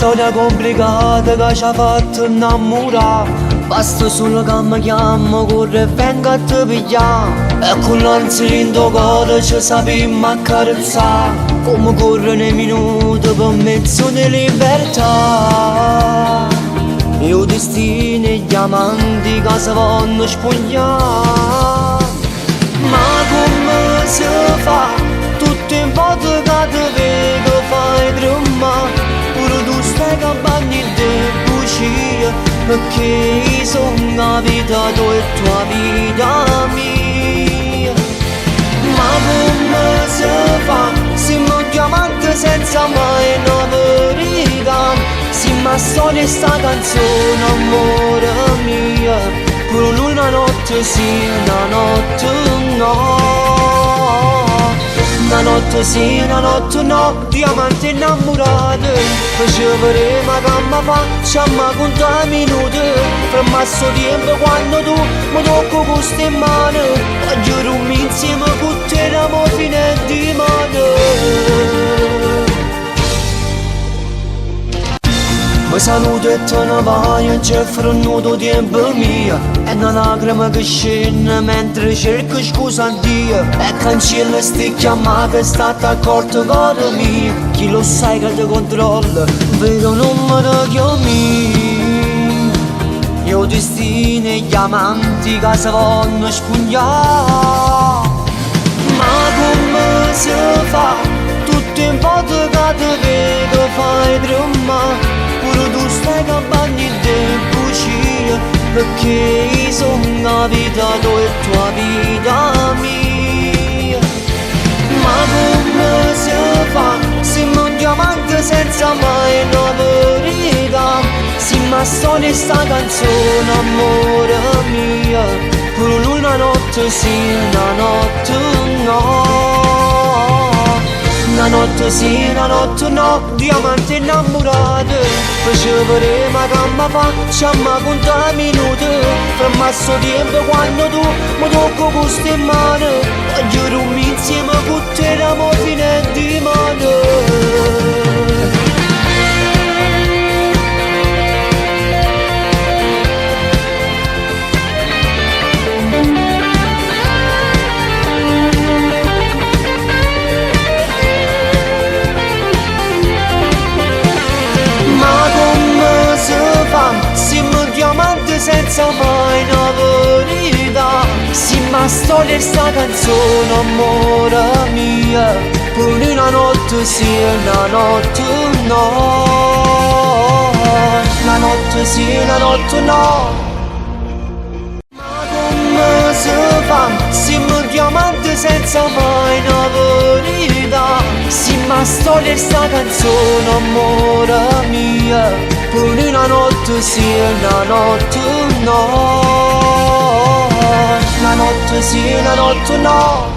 storia complicata che ci ha fatto innamorare. Basta solo che mi chiamo, corre e venga a te pigliare. E con l'ansia in tuo cuore ci sappiamo accarezzare. Come corre nei minuti per mezzo di libertà. E il destino e gli amanti che si vanno spogliare. Ma come si fa? Tutte in volte che ti vedo fai tremare. Pure tu stai campando in te bugie. Perché sono la vita tua e tua vita mia. Ma come si fa? Siamo diamanti senza mai una verità. Siamo storia sta canzone, amore mia. Pure una notte sì, una notte no. Una notte sì, una notte no, diamanti innamorati. Faceveremo che mi facciamo contare minuti. Ferma sto tempo quando tu mi tocco queste mani. Voglio rummi insieme con te, l'amo fine di mano. Mi saluto e te ne vai, non c'è frenuto tempo mio. E una lacrima che scende mentre cerco scusa a Dio. E cancella sti chiamate, state accorto cuore mio. Chi lo sai che ti controlla, vero non me ne chiami. Io destino e gli amanti che si vanno spugnare. Ma come si fa? Tutte in volte che ti vedo fai tremare. Pure tu stai campando in te bugie. Perché sono la vita tua e tua vita mia. Ma come si fa? Siamo un diamante senza mai una verità. Siamo storia e sta canzone, amore mia. Pure una notte sì, una notte no. Una notte sì, una notte no, diamanti innamorati. Faceveremo che mi facciamo contare minuti. Ferma sto tempo quando tu mi tocco queste mani. Voglio rummi insieme con te, l'amo fine di mano. Siamo diamanti senza mai una verità. Siamo storia e sta canzone, amore mia. Pure una notte sì e una notte no. Una notte sì e una notte no. Ma come si fa? Siamo diamanti senza mai una verità. Siamo storia e sta canzone, amore mia. Pure una notte sì e una notte no. Una notte sì e una notte no.